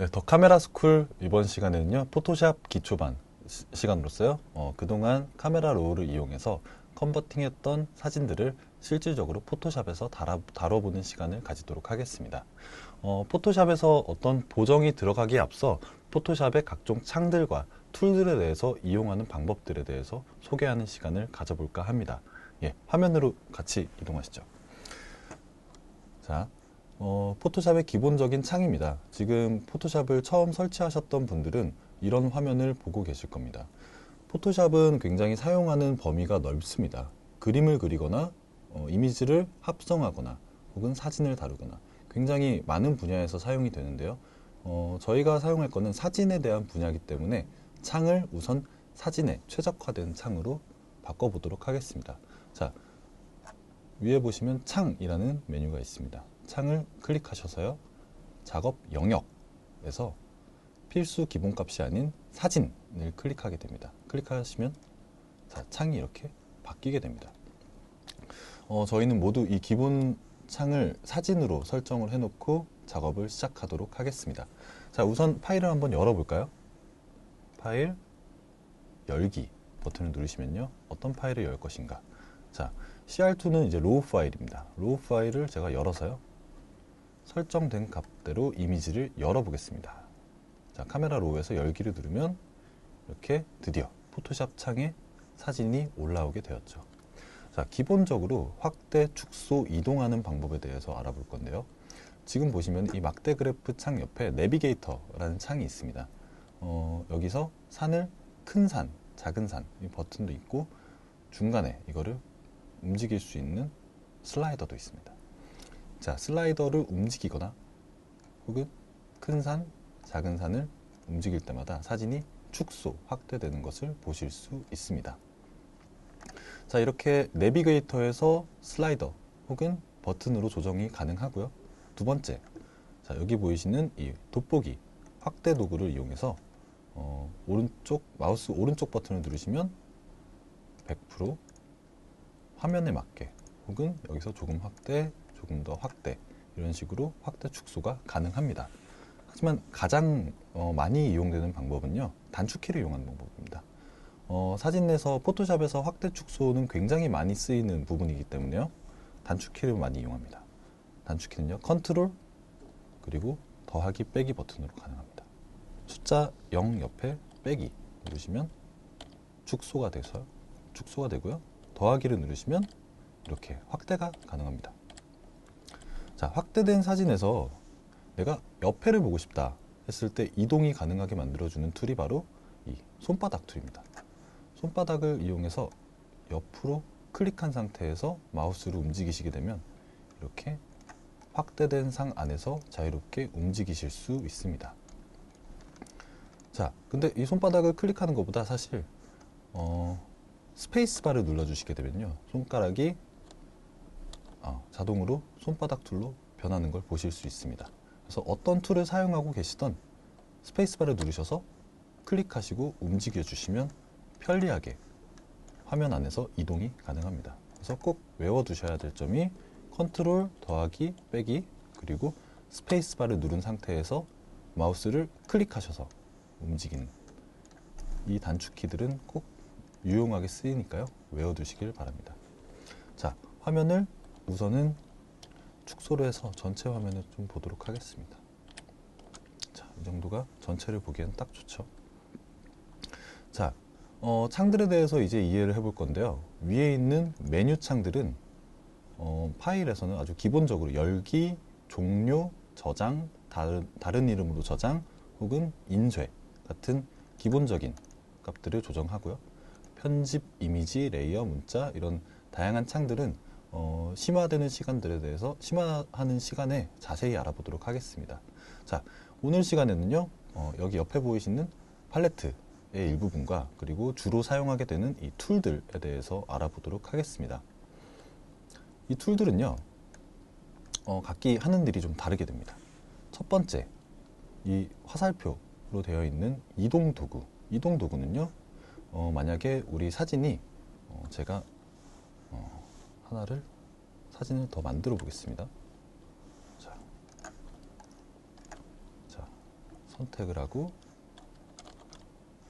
네, 더 카메라 스쿨 이번 시간에는요, 포토샵 기초반 시간으로서요, 그동안 카메라 롤을 이용해서 컨버팅했던 사진들을 실질적으로 포토샵에서 다뤄보는 시간을 가지도록 하겠습니다. 포토샵에서 어떤 보정이 들어가기에 앞서 포토샵의 각종 창들과 툴들에 대해서 이용하는 방법들에 대해서 소개하는 시간을 가져볼까 합니다. 예, 화면으로 같이 이동하시죠. 자, 포토샵의 기본적인 창입니다. 지금 포토샵을 처음 설치하셨던 분들은 이런 화면을 보고 계실 겁니다. 포토샵은 굉장히 사용하는 범위가 넓습니다. 그림을 그리거나 이미지를 합성하거나 혹은 사진을 다루거나 굉장히 많은 분야에서 사용이 되는데요. 저희가 사용할 거는 사진에 대한 분야이기 때문에 창을 우선 사진에 최적화된 창으로 바꿔보도록 하겠습니다. 자, 위에 보시면 창이라는 메뉴가 있습니다. 창을 클릭하셔서요, 작업 영역에서 필수 기본값이 아닌 사진을 클릭하게 됩니다. 클릭하시면 자, 창이 이렇게 바뀌게 됩니다. 저희는 모두 이 기본 창을 사진으로 설정을 해놓고 작업을 시작하도록 하겠습니다. 자, 우선 파일을 한번 열어볼까요? 파일, 열기 버튼을 누르시면요, 어떤 파일을 열 것인가. 자, CR2는 이제 로우 파일입니다. 로우 파일을 제가 열어서요, 설정된 값대로 이미지를 열어보겠습니다. 자, 카메라 로우에서 열기를 누르면 이렇게 드디어 포토샵 창에 사진이 올라오게 되었죠. 자, 기본적으로 확대, 축소, 이동하는 방법에 대해서 알아볼 건데요. 지금 보시면 이 막대 그래프 창 옆에 내비게이터라는 창이 있습니다. 여기서 산을 큰 산, 작은 산 이 버튼도 있고 중간에 이거를 움직일 수 있는 슬라이더도 있습니다. 자, 슬라이더를 움직이거나 혹은 큰 산, 작은 산을 움직일 때마다 사진이 축소, 확대되는 것을 보실 수 있습니다. 자, 이렇게 내비게이터에서 슬라이더 혹은 버튼으로 조정이 가능하고요. 두 번째, 자, 여기 보이시는 이 돋보기 확대 도구를 이용해서 오른쪽 마우스 오른쪽 버튼을 누르시면 100% 화면에 맞게 혹은 여기서 조금 확대, 조금 더 확대 이런 식으로 확대 축소가 가능합니다. 하지만 가장 많이 이용되는 방법은요, 단축키를 이용하는 방법입니다. 사진 내서 포토샵에서 확대 축소는 굉장히 많이 쓰이는 부분이기 때문에요, 단축키를 많이 이용합니다. 단축키는요, 컨트롤 그리고 더하기 빼기 버튼으로 가능합니다. 숫자 0 옆에 빼기 누르시면 축소가 되고요. 더하기를 누르시면 이렇게 확대가 가능합니다. 자, 확대된 사진에서 내가 옆에를 보고 싶다 했을 때 이동이 가능하게 만들어주는 툴이 바로 이 손바닥 툴입니다. 손바닥을 이용해서 옆으로 클릭한 상태에서 마우스를 움직이시게 되면 이렇게 확대된 상 안에서 자유롭게 움직이실 수 있습니다. 자, 근데 이 손바닥을 클릭하는 것보다 사실 스페이스바를 눌러주시게 되면요, 손가락이 자동으로 손바닥 툴로 변하는 걸 보실 수 있습니다. 그래서 어떤 툴을 사용하고 계시던 스페이스바를 누르셔서 클릭하시고 움직여 주시면 편리하게 화면 안에서 이동이 가능합니다. 그래서 꼭 외워두셔야 될 점이 컨트롤 더하기 빼기 그리고 스페이스바를 누른 상태에서 마우스를 클릭하셔서 움직이는 이 단축키들은 꼭 유용하게 쓰이니까요, 외워두시길 바랍니다. 자, 화면을 우선은 축소를 해서 전체 화면을 좀 보도록 하겠습니다. 자, 이 정도가 전체를 보기에는 딱 좋죠. 자, 창들에 대해서 이제 이해를 해볼 건데요. 위에 있는 메뉴 창들은 파일에서는 아주 기본적으로 열기, 종료, 저장, 다른 이름으로 저장 혹은 인쇄 같은 기본적인 값들을 조정하고요. 편집, 이미지, 레이어, 문자 이런 다양한 창들은 심화되는 시간들에 대해서 심화하는 시간에 자세히 알아보도록 하겠습니다. 자, 오늘 시간에는요, 여기 옆에 보이시는 팔레트의 일부분과 그리고 주로 사용하게 되는 이 툴들에 대해서 알아보도록 하겠습니다. 이 툴들은요, 각기 하는 일이 좀 다르게 됩니다. 첫 번째, 이 화살표로 되어 있는 이동 도구. 이동 도구는요, 만약에 우리 사진이 제가 사진을 더 만들어 보겠습니다. 자, 선택을 하고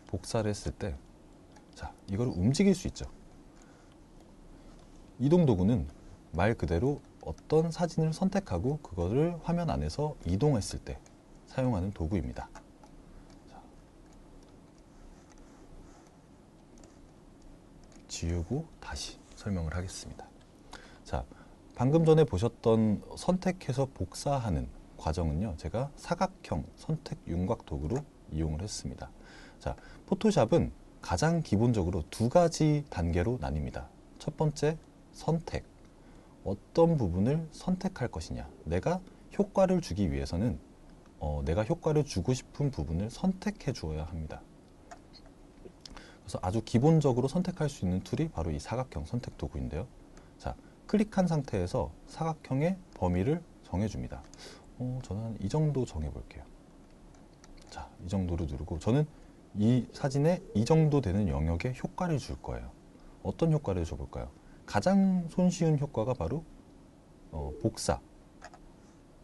복사를 했을 때, 자, 이걸 움직일 수 있죠. 이동 도구는 말 그대로 어떤 사진을 선택하고 그거를 화면 안에서 이동했을 때 사용하는 도구입니다. 자, 지우고 다시 설명을 하겠습니다. 자, 방금 전에 보셨던 선택해서 복사하는 과정은요, 제가 사각형 선택 윤곽 도구로 이용을 했습니다. 자, 포토샵은 가장 기본적으로 두 가지 단계로 나뉩니다. 첫 번째, 선택. 어떤 부분을 선택할 것이냐. 내가 효과를 주기 위해서는 내가 효과를 주고 싶은 부분을 선택해 주어야 합니다. 그래서 아주 기본적으로 선택할 수 있는 툴이 바로 이 사각형 선택 도구인데요. 자, 클릭한 상태에서 사각형의 범위를 정해줍니다. 저는 이 정도 정해볼게요. 자, 이 정도로 누르고 저는 이 사진에 이 정도 되는 영역에 효과를 줄 거예요. 어떤 효과를 줘볼까요? 가장 손쉬운 효과가 바로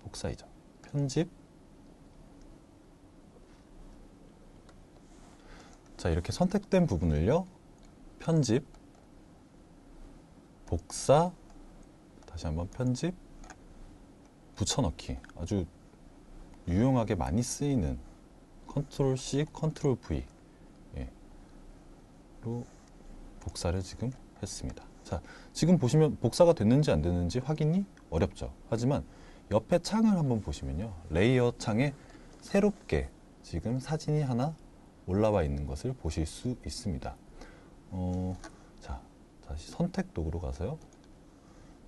복사이죠. 편집. 자, 이렇게 선택된 부분을요, 편집, 복사, 다시 한번 편집, 붙여넣기. 아주 유용하게 많이 쓰이는 컨트롤 C, 컨트롤 V 로 복사를 지금 했습니다. 자, 지금 보시면 복사가 됐는지 안 됐는지 확인이 어렵죠. 하지만 옆에 창을 한번 보시면요, 레이어 창에 새롭게 지금 사진이 하나 올라와 있는 것을 보실 수 있습니다. 자, 다시 선택 도구로 가서요,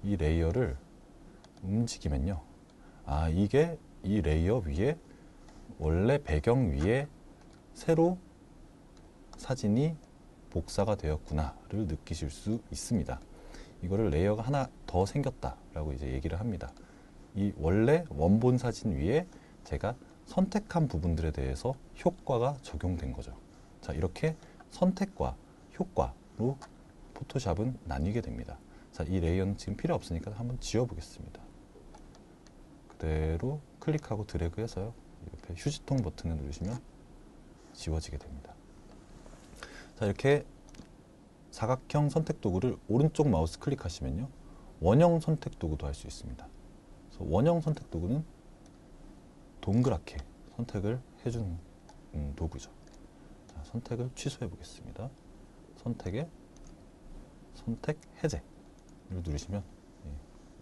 이 레이어를 움직이면요, 아, 이게 이 레이어 위에 원래 배경 위에 새로 사진이 복사가 되었구나를 느끼실 수 있습니다. 이거를 레이어가 하나 더 생겼다라고 이제 얘기를 합니다. 이 원래 원본 사진 위에 제가 선택한 부분들에 대해서 효과가 적용된 거죠. 자, 이렇게 선택과 효과로 포토샵은 나뉘게 됩니다. 자, 이 레이어는 지금 필요 없으니까 한번 지워보겠습니다. 그대로 클릭하고 드래그 해서요, 옆에 휴지통 버튼을 누르시면 지워지게 됩니다. 자, 이렇게 사각형 선택 도구를 오른쪽 마우스 클릭하시면요, 원형 선택 도구도 할 수 있습니다. 그래서 원형 선택 도구는 동그랗게 선택을 해주는 도구죠. 자, 선택을 취소해 보겠습니다. 선택에 선택 해제를 누르시면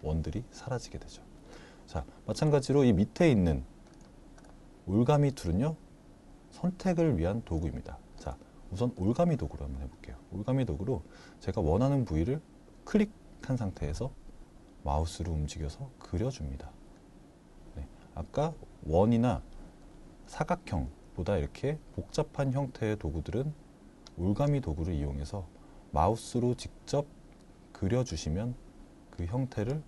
원들이 사라지게 되죠. 자, 마찬가지로 이 밑에 있는 올가미 툴은요, 선택을 위한 도구입니다. 자, 우선 올가미 도구로 한번 해볼게요. 올가미 도구로 제가 원하는 부위를 클릭한 상태에서 마우스로 움직여서 그려줍니다. 네, 아까 원이나 사각형보다 이렇게 복잡한 형태의 도구들은 올가미 도구를 이용해서 마우스로 직접 그려주시면 그 형태를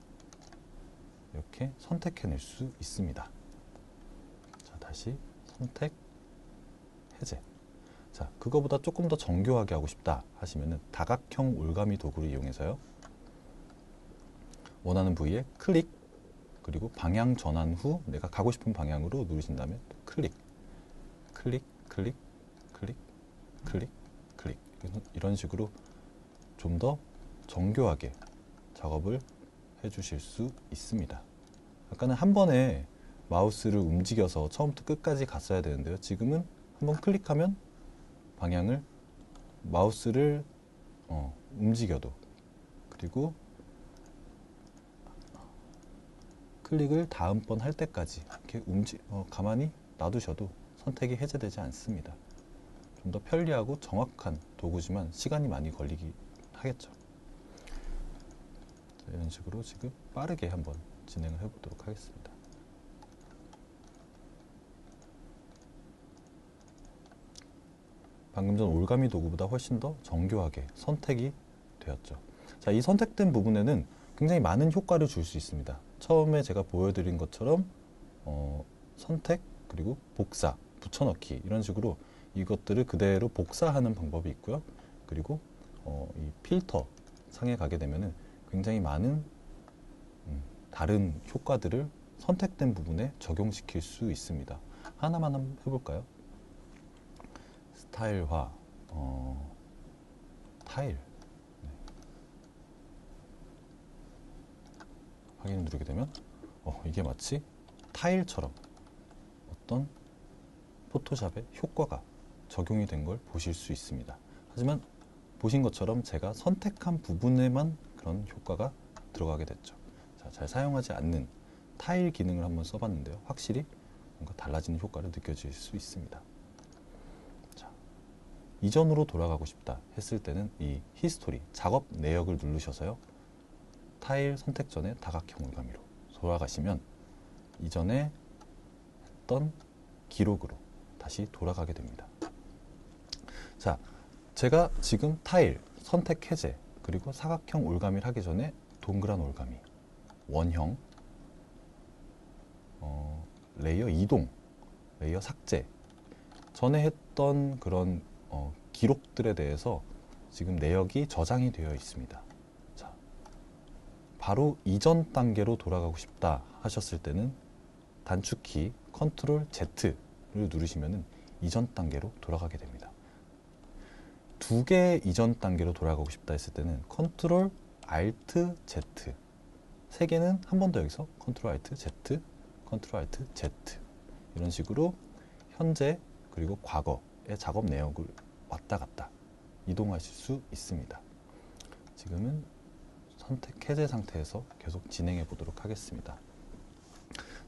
이렇게 선택해낼 수 있습니다. 자, 다시 선택, 해제. 자, 그거보다 조금 더 정교하게 하고 싶다 하시면은 다각형 올가미 도구를 이용해서요, 원하는 부위에 클릭, 그리고 방향 전환 후 내가 가고 싶은 방향으로 누르신 다음에 클릭, 클릭, 클릭, 클릭, 클릭, 클릭. 이런 식으로 좀 더 정교하게 작업을 해주실 수 있습니다. 아까는 한 번에 마우스를 움직여서 처음부터 끝까지 갔어야 되는데요, 지금은 한번 클릭하면 방향을 마우스를 움직여도, 그리고 클릭을 다음번 할 때까지 이렇게 가만히 놔두셔도 선택이 해제되지 않습니다. 좀 더 편리하고 정확한 도구지만 시간이 많이 걸리긴 하겠죠. 자, 이런 식으로 지금 빠르게 한번 진행을 해보도록 하겠습니다. 방금 전 올가미 도구보다 훨씬 더 정교하게 선택이 되었죠. 자, 이 선택된 부분에는 굉장히 많은 효과를 줄 수 있습니다. 처음에 제가 보여드린 것처럼 선택, 그리고 복사, 붙여넣기, 이런 식으로 이것들을 그대로 복사하는 방법이 있고요. 그리고 이 필터 상에 가게 되면은 굉장히 많은 다른 효과들을 선택된 부분에 적용시킬 수 있습니다. 하나만 한번 해볼까요? 스타일화, 타일. 네. 확인 누르게 되면 이게 마치 타일처럼 어떤 포토샵의 효과가 적용이 된 걸 보실 수 있습니다. 하지만 보신 것처럼 제가 선택한 부분에만 그런 효과가 들어가게 됐죠. 자, 잘 사용하지 않는 타일 기능을 한번 써봤는데요. 확실히 뭔가 달라지는 효과를 느껴질 수 있습니다. 자, 이전으로 돌아가고 싶다 했을 때는 이 히스토리, 작업 내역을 누르셔서요. 타일 선택 전에 다각형 올가미로 돌아가시면 이전에 했던 기록으로 다시 돌아가게 됩니다. 자, 제가 지금 타일, 선택 해제, 그리고 사각형 올가미를 하기 전에 동그란 올가미, 원형, 레이어 이동, 레이어 삭제, 전에 했던 그런 기록들에 대해서 지금 내역이 저장이 되어 있습니다. 자, 바로 이전 단계로 돌아가고 싶다 하셨을 때는 단축키 컨트롤 Z를 누르시면 이전 단계로 돌아가게 됩니다. 두 개의 이전 단계로 돌아가고 싶다 했을 때는 컨트롤 Alt Z, 세 개는 한 번 더 여기서 컨트롤 Alt Z, 컨트롤 Alt Z 이런 식으로 현재 그리고 과거의 작업 내역을 왔다 갔다 이동하실 수 있습니다. 지금은 선택 해제 상태에서 계속 진행해 보도록 하겠습니다.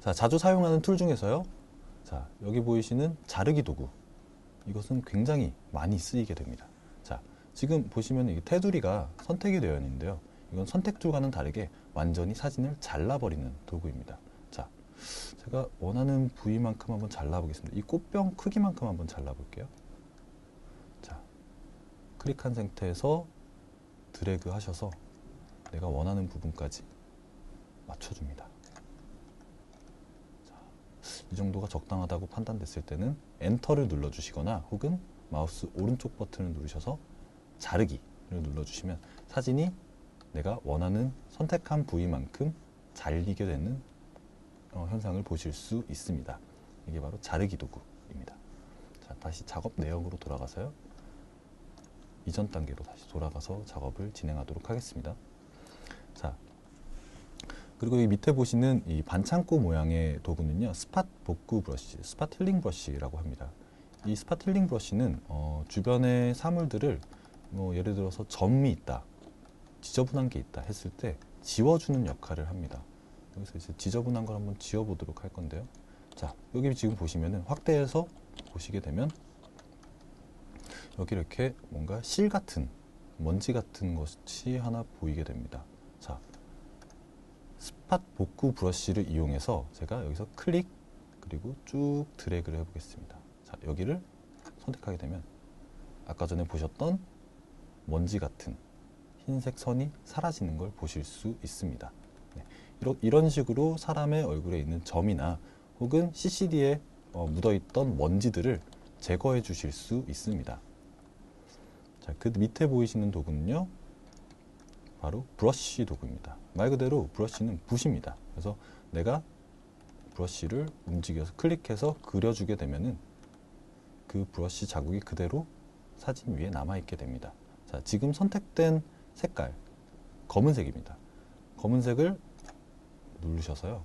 자, 자주 사용하는 툴 중에서요. 자, 여기 보이시는 자르기 도구. 이것은 굉장히 많이 쓰이게 됩니다. 자, 지금 보시면 이 테두리가 선택이 되어 있는데요. 이건 선택 툴과는 다르게 완전히 사진을 잘라버리는 도구입니다. 자, 제가 원하는 부위만큼 한번 잘라보겠습니다. 이 꽃병 크기만큼 한번 잘라볼게요. 자, 클릭한 상태에서 드래그 하셔서 내가 원하는 부분까지 맞춰줍니다. 자, 이 정도가 적당하다고 판단됐을 때는 엔터를 눌러주시거나 혹은 마우스 오른쪽 버튼을 누르셔서 자르기를 눌러주시면 사진이 내가 원하는 선택한 부위만큼 잘리게 되는 현상을 보실 수 있습니다. 이게 바로 자르기 도구입니다. 자, 다시 작업 내역으로 돌아가서요. 이전 단계로 다시 돌아가서 작업을 진행하도록 하겠습니다. 자, 그리고 이 밑에 보시는 이 반창고 모양의 도구는요. 스팟 복구 브러쉬, 스팟 힐링 브러쉬라고 합니다. 이 스팟 힐링 브러쉬는 주변의 사물들을 예를 들어서 점이 있다, 지저분한 게 있다 했을 때 지워주는 역할을 합니다. 여기서 이제 지저분한 걸 한번 지워보도록 할 건데요. 자, 여기 지금 보시면은 확대해서 보시게 되면 여기 이렇게 뭔가 실 같은, 먼지 같은 것이 하나 보이게 됩니다. 자, 스팟 복구 브러쉬를 이용해서 제가 여기서 클릭 그리고 쭉 드래그를 해보겠습니다. 자, 여기를 선택하게 되면 아까 전에 보셨던 먼지 같은 흰색 선이 사라지는 걸 보실 수 있습니다. 네, 이런 식으로 사람의 얼굴에 있는 점이나 혹은 CCD에 묻어있던 먼지들을 제거해 주실 수 있습니다. 자, 그 밑에 보이시는 도구는요, 바로 브러쉬 도구입니다. 말 그대로 브러쉬는 붓입니다. 그래서 내가 브러쉬를 움직여서 클릭해서 그려주게 되면은 그 브러쉬 자국이 그대로 사진 위에 남아있게 됩니다. 자, 지금 선택된 색깔, 검은색입니다. 검은색을 누르셔서요,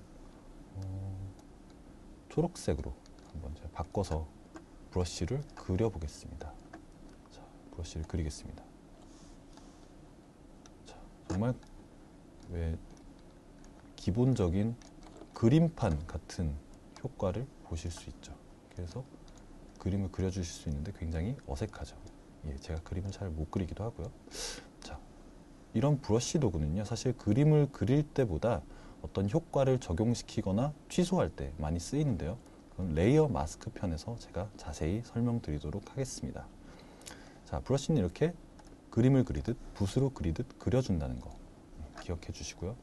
초록색으로 한번 제가 바꿔서 브러쉬를 그려보겠습니다. 자, 브러쉬를 그리겠습니다. 자, 정말 왜 기본적인 그림판 같은 효과를 보실 수 있죠. 그래서 그림을 그려주실 수 있는데 굉장히 어색하죠. 예, 제가 그림을 잘 못 그리기도 하고요. 자, 이런 브러쉬 도구는요, 사실 그림을 그릴 때보다 어떤 효과를 적용시키거나 취소할 때 많이 쓰이는데요. 그건 레이어 마스크 편에서 제가 자세히 설명드리도록 하겠습니다. 자, 브러쉬는 이렇게 그림을 그리듯 붓으로 그리듯 그려준다는 거 기억해 주시고요.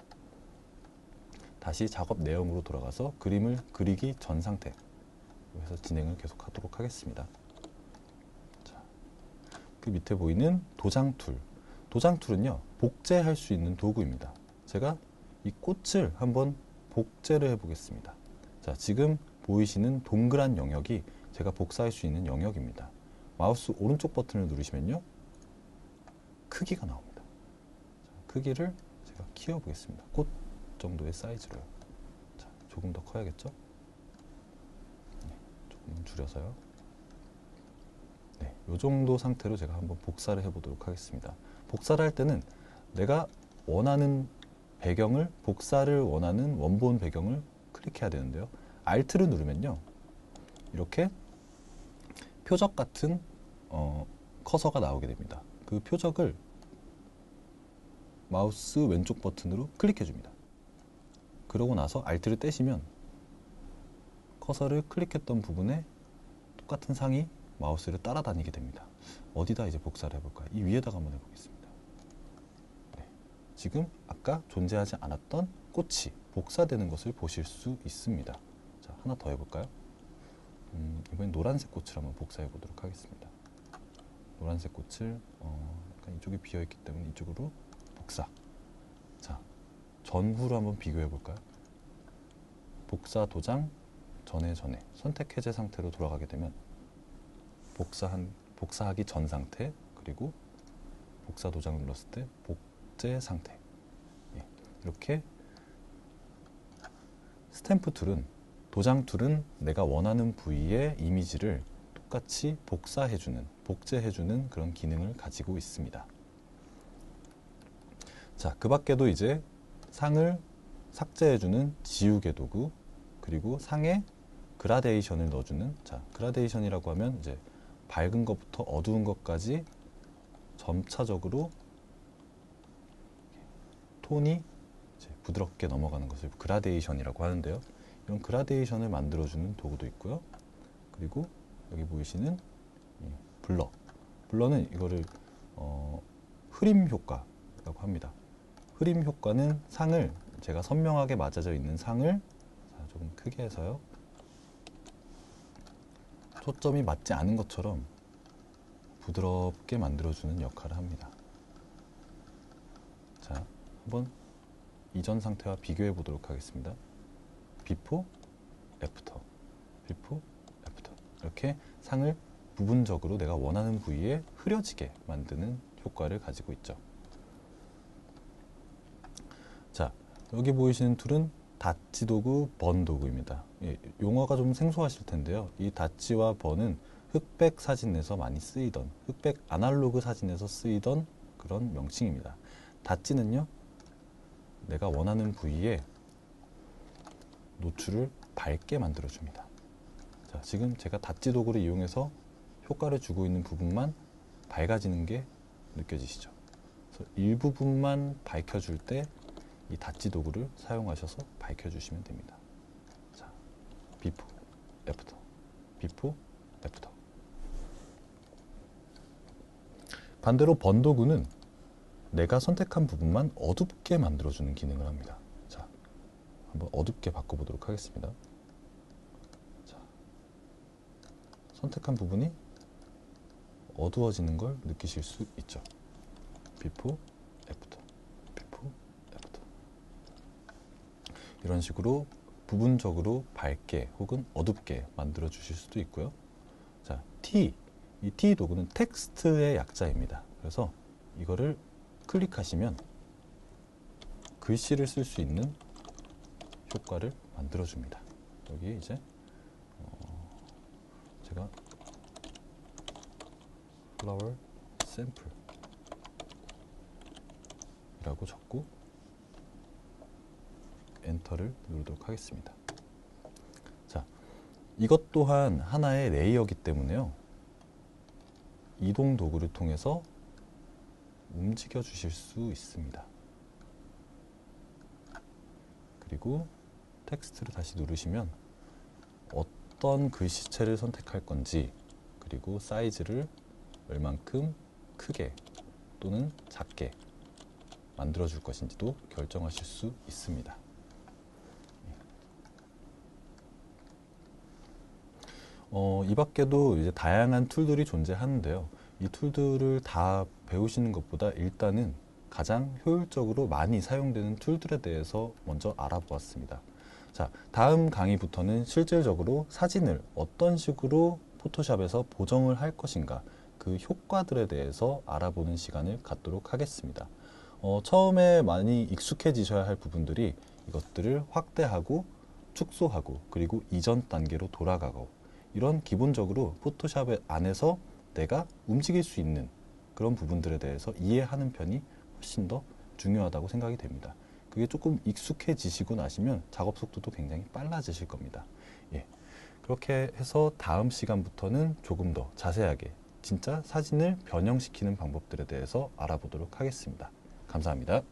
다시 작업 내용으로 돌아가서 그림을 그리기 전 상태, 여기서 진행을 계속 하도록 하겠습니다. 자, 그 밑에 보이는 도장 툴. 도장 툴은요, 복제할 수 있는 도구입니다. 제가 이 꽃을 한번 복제를 해보겠습니다. 자, 지금 보이시는 동그란 영역이 제가 복사할 수 있는 영역입니다. 마우스 오른쪽 버튼을 누르시면요, 크기가 나옵니다. 자, 크기를 제가 키워보겠습니다. 꽃 정도의 사이즈로요. 자, 조금 더 커야겠죠? 네, 조금 줄여서요. 네, 이 정도 상태로 제가 한번 복사를 해보도록 하겠습니다. 복사를 할 때는 내가 원하는 배경을, 복사를 원하는 원본 배경을 클릭해야 되는데요. Alt를 누르면요, 이렇게 표적 같은 커서가 나오게 됩니다. 그 표적을 마우스 왼쪽 버튼으로 클릭해 줍니다. 그러고 나서 Alt를 떼시면 커서를 클릭했던 부분에 똑같은 상이 마우스를 따라다니게 됩니다. 어디다 이제 복사를 해볼까요? 이 위에다가 한번 해보겠습니다. 네. 지금 아까 존재하지 않았던 꽃이 복사되는 것을 보실 수 있습니다. 자, 하나 더 해볼까요? 이번엔 노란색 꽃을 한번 복사해 보도록 하겠습니다. 노란색 꽃을 약간 이쪽이 비어있기 때문에 이쪽으로 복사. 자, 전후로 한번 비교해 볼까요? 복사 도장 전에 선택 해제 상태로 돌아가게 되면 복사하기 전 상태, 그리고 복사 도장을 눌렀을 때 복제 상태. 예, 이렇게 스탬프 툴은, 도장 툴은 내가 원하는 부위의 이미지를 똑같이 복사해주는, 복제해주는 그런 기능을 가지고 있습니다. 자, 그 밖에도 이제 상을 삭제해주는 지우개 도구, 그리고 상에 그라데이션을 넣어주는, 자, 그라데이션이라고 하면 이제 밝은 것부터 어두운 것까지 점차적으로 톤이 이제 부드럽게 넘어가는 것을 그라데이션이라고 하는데요. 이런 그라데이션을 만들어주는 도구도 있고요. 그리고 여기 보이시는 블러. 블러는 이거를 흐림 효과라고 합니다. 흐림 효과는 상을, 제가 선명하게 맞아져 있는 상을, 자, 조금 크게 해서요, 초점이 맞지 않은 것처럼 부드럽게 만들어주는 역할을 합니다. 자, 한번 이전 상태와 비교해 보도록 하겠습니다. 비포, 애프터, 비포, 애프터. 이렇게 상을 부분적으로 내가 원하는 부위에 흐려지게 만드는 효과를 가지고 있죠. 자, 여기 보이시는 툴은 닷지 도구, 번 도구입니다. 예, 용어가 좀 생소하실 텐데요. 이 닷지와 번은 흑백 사진에서 많이 쓰이던, 흑백 아날로그 사진에서 쓰이던 그런 명칭입니다. 닷지는요, 내가 원하는 부위에 노출을 밝게 만들어줍니다. 자, 지금 제가 닷지 도구를 이용해서 효과를 주고 있는 부분만 밝아지는 게 느껴지시죠? 그래서 일부분만 밝혀줄 때 이 닷지 도구를 사용하셔서 밝혀주시면 됩니다. 자, 비포, 애프터, 비포, 애프터. 반대로 번 도구는 내가 선택한 부분만 어둡게 만들어주는 기능을 합니다. 자, 한번 어둡게 바꿔보도록 하겠습니다. 자, 선택한 부분이 어두워지는 걸 느끼실 수 있죠. 비포, 애프터, 비포, 애프터. 이런 식으로 부분적으로 밝게 혹은 어둡게 만들어 주실 수도 있고요. 자, T. 이 T 도구는 텍스트의 약자입니다. 그래서 이거를 클릭하시면 글씨를 쓸 수 있는 효과를 만들어 줍니다. 여기 이제 제가 flower sample 이라고 적고 엔터를 누르도록 하겠습니다. 자, 이것 또한 하나의 레이어이기 때문에요, 이동 도구를 통해서 움직여 주실 수 있습니다. 그리고 텍스트를 다시 누르시면 어떤 글씨체를 선택할 건지, 그리고 사이즈를 얼만큼 크게 또는 작게 만들어 줄 것인지도 결정하실 수 있습니다. 이 밖에도 이제 다양한 툴들이 존재하는데요. 이 툴들을 다 배우시는 것보다 일단은 가장 효율적으로 많이 사용되는 툴들에 대해서 먼저 알아보았습니다. 자, 다음 강의부터는 실질적으로 사진을 어떤 식으로 포토샵에서 보정을 할 것인가, 그 효과들에 대해서 알아보는 시간을 갖도록 하겠습니다. 처음에 많이 익숙해지셔야 할 부분들이 이것들을 확대하고 축소하고 그리고 이전 단계로 돌아가고, 이런 기본적으로 포토샵 안에서 내가 움직일 수 있는 그런 부분들에 대해서 이해하는 편이 훨씬 더 중요하다고 생각이 됩니다. 그게 조금 익숙해지시고 나시면 작업 속도도 굉장히 빨라지실 겁니다. 예. 그렇게 해서 다음 시간부터는 조금 더 자세하게 진짜 사진을 변형시키는 방법들에 대해서 알아보도록 하겠습니다. 감사합니다.